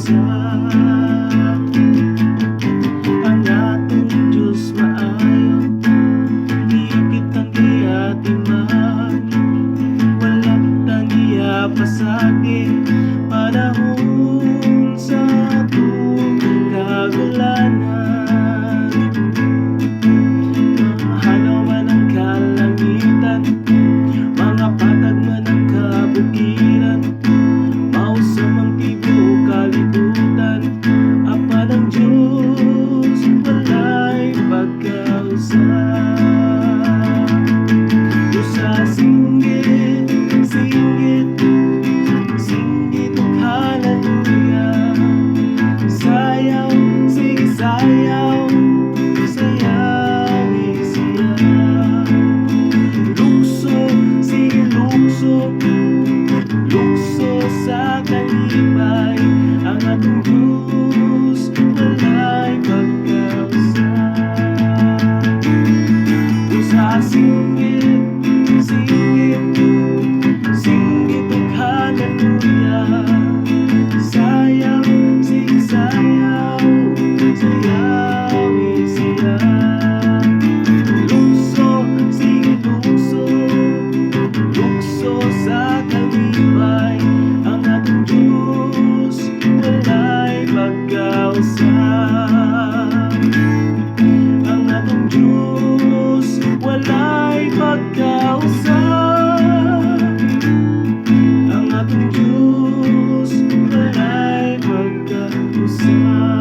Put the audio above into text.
pagkausap. Ang atong Diyos maayo, iya kitang giatiman, wala tang pasagi panahon sa atong kagulanan. Mahanaw man ang kalangitan, mga patag man ang kabukiran, mausam ang tibuok kalibutan, apan ang Diyos walay pagkausap. Usa singgit, singgit, singgit og hallelujah. Sayaw, sige sayaw, sayaw, sayaw. Lukso, sige lukso, lukso sa kalipay, ang atong Diyos walay pagkausap. Usa singgit, singgit, singgit og hallelujah. Sayaw, sige sayaw, sayaw, sayaw. Lukso, sige lukso, lukso sa kalipay, ang atong Diyos walay pagkausap. Ang atong Diyos walay pagkausap. Ang atong Diyos walay pagkausap.